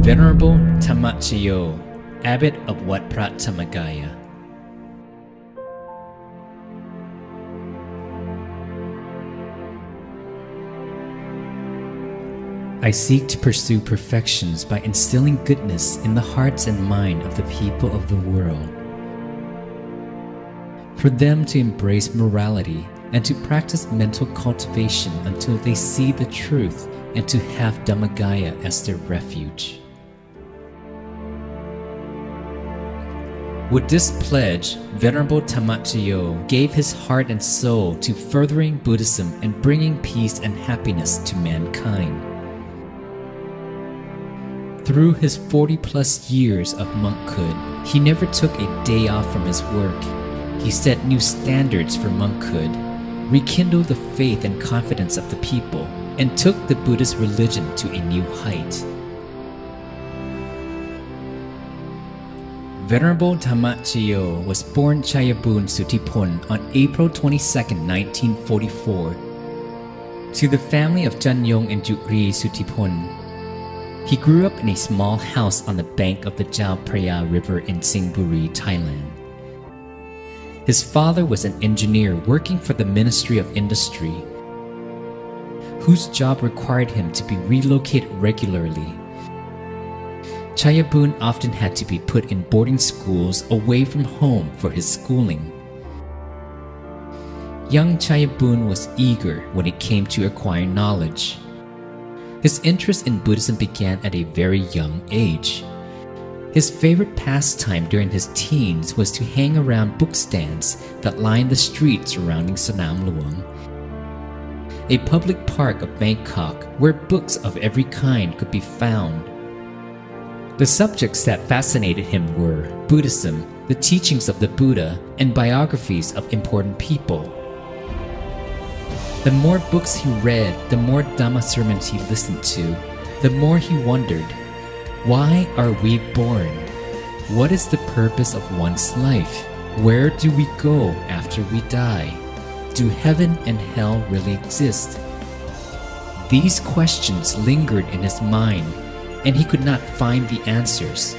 Venerable Dhammajayo, Abbot of Wat Prat Dhammajayo. I seek to pursue perfections by instilling goodness in the hearts and mind of the people of the world, for them to embrace morality and to practice mental cultivation until they see the truth and to have Dhammajayo as their refuge. With this pledge, Venerable Dhammajayo gave his heart and soul to furthering Buddhism and bringing peace and happiness to mankind. Through his 40-plus years of monkhood, he never took a day off from his work. He set new standards for monkhood, rekindled the faith and confidence of the people, and took the Buddhist religion to a new height. Venerable Dhammajayo was born Chayabun Sutipun on April 22, 1944, to the family of Janyong and Jukri Sutipun. He grew up in a small house on the bank of the Chao Phraya River in Singburi, Thailand. His father was an engineer working for the Ministry of Industry, whose job required him to be relocated regularly. Chayabun often had to be put in boarding schools away from home for his schooling. Young Chayabun was eager when it came to acquiring knowledge. His interest in Buddhism began at a very young age. His favorite pastime during his teens was to hang around bookstands that lined the streets surrounding Sanam Luang, a public park of Bangkok where books of every kind could be found. The subjects that fascinated him were Buddhism, the teachings of the Buddha, and biographies of important people. The more books he read, the more Dhamma sermons he listened to, the more he wondered, why are we born? What is the purpose of one's life? Where do we go after we die? Do heaven and hell really exist? These questions lingered in his mind, and he could not find the answers.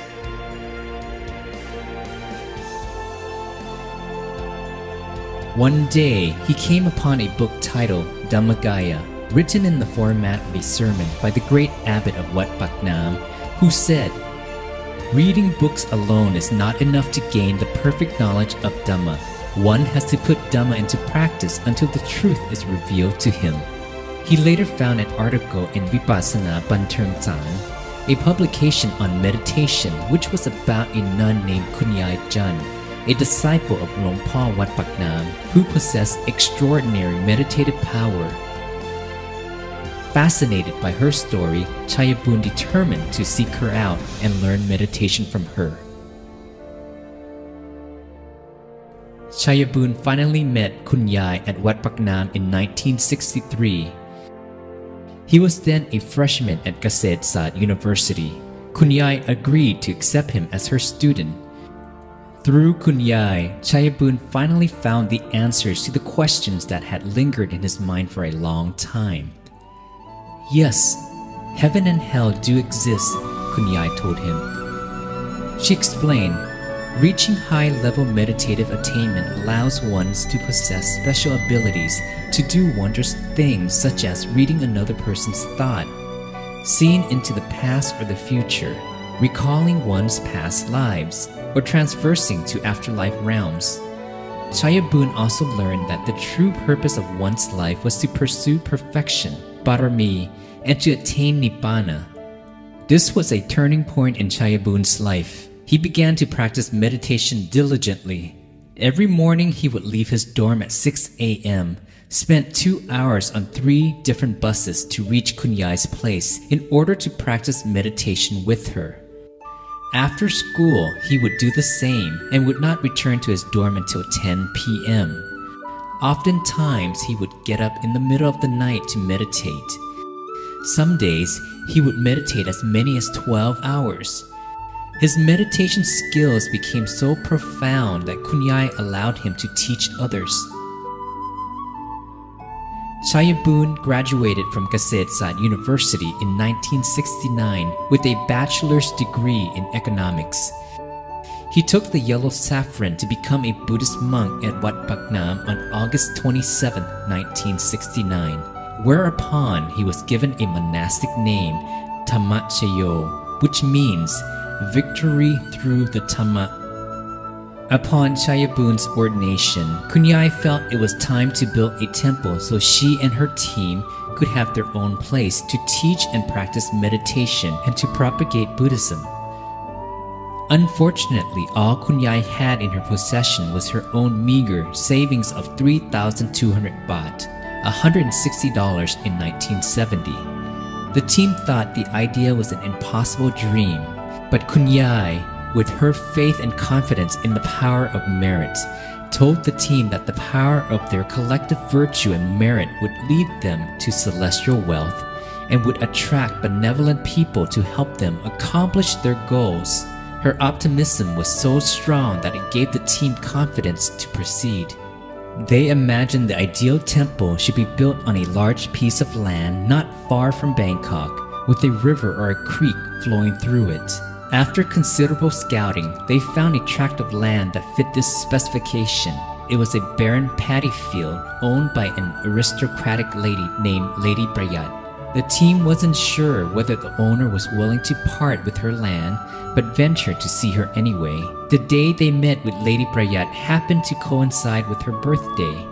One day, he came upon a book titled Dhammajayo, written in the format of a sermon by the great abbot of Wat Pak Nam, who said, "Reading books alone is not enough to gain the perfect knowledge of Dhamma. One has to put Dhamma into practice until the truth is revealed to him." He later found an article in Vipassana Banturng Tsan, a publication on meditation which was about a nun named Kunyai Jan, a disciple of Luang Pa Wat Pak Nam, who possessed extraordinary meditative power. Fascinated by her story, Chayabun determined to seek her out and learn meditation from her. Chayabun finally met Kunyai at Wat Pak Nam in 1963. He was then a freshman at Kasetsat University. Kunyai agreed to accept him as her student. Through Kunyai, Chayabun finally found the answers to the questions that had lingered in his mind for a long time. Yes, heaven and hell do exist, Kunyai told him. She explained, reaching high-level meditative attainment allows one to possess special abilities to do wondrous things such as reading another person's thought, seeing into the past or the future, recalling one's past lives, or transversing to afterlife realms. Chayabun also learned that the true purpose of one's life was to pursue perfection, parami, and to attain nibbana. This was a turning point in Chayabun's life. He began to practice meditation diligently. Every morning he would leave his dorm at 6 a.m., spent 2 hours on 3 different buses to reach Kunyai's place in order to practice meditation with her. After school, he would do the same and would not return to his dorm until 10 p.m. Oftentimes, he would get up in the middle of the night to meditate. Some days, he would meditate as many as 12 hours. His meditation skills became so profound that Kunyai allowed him to teach others. Chayabun graduated from Kasetsat University in 1969 with a bachelor's degree in economics. He took the yellow saffron to become a Buddhist monk at Wat Paknam on August 27, 1969, whereupon he was given a monastic name, Dhammajayo, which means victory through the Dhamma. Upon Chayabun's ordination, Kunyai felt it was time to build a temple so she and her team could have their own place to teach and practice meditation and to propagate Buddhism. Unfortunately, all Kunyai had in her possession was her own meager savings of 3,200 baht, $160 in 1970. The team thought the idea was an impossible dream, but Kunyai, with her faith and confidence in the power of merit, told the team that the power of their collective virtue and merit would lead them to celestial wealth and would attract benevolent people to help them accomplish their goals. Her optimism was so strong that it gave the team confidence to proceed. They imagined the ideal temple should be built on a large piece of land not far from Bangkok, with a river or a creek flowing through it. After considerable scouting, they found a tract of land that fit this specification. It was a barren paddy field owned by an aristocratic lady named Lady Prayat. The team wasn't sure whether the owner was willing to part with her land, but ventured to see her anyway. The day they met with Lady Prayat happened to coincide with her birthday.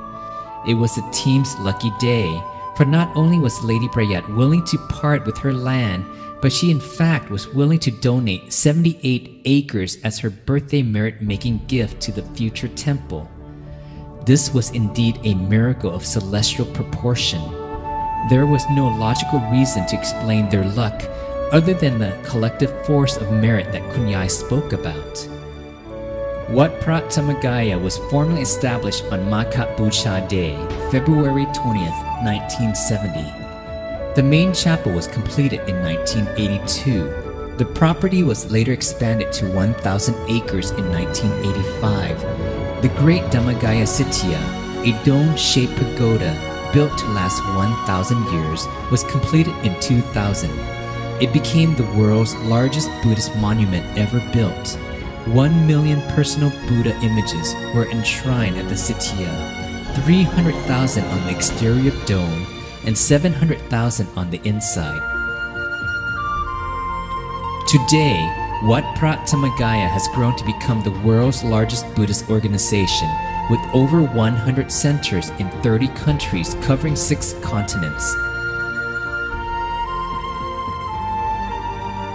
It was the team's lucky day, for not only was Lady Prayat willing to part with her land, but she in fact was willing to donate 78 acres as her birthday merit-making gift to the future temple. This was indeed a miracle of celestial proportion. There was no logical reason to explain their luck other than the collective force of merit that Kunyai spoke about. Wat Phra Dhammajayo was formally established on Makha Bucha Day, February 20th, 1970. The main chapel was completed in 1982. The property was later expanded to 1,000 acres in 1985. The Great Dhammajayo Sitya, a dome-shaped pagoda built to last 1,000 years, was completed in 2000. It became the world's largest Buddhist monument ever built. 1 million personal Buddha images were enshrined at the Sitya, 300,000 on the exterior dome, and 700,000 on the inside. Today, Wat Phra Dhammajayo has grown to become the world's largest Buddhist organization, with over 100 centers in 30 countries covering 6 continents.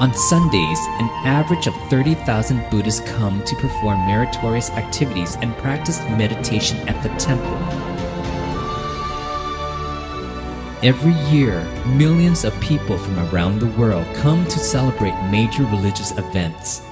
On Sundays, an average of 30,000 Buddhists come to perform meritorious activities and practice meditation at the temple. Every year, millions of people from around the world come to celebrate major religious events.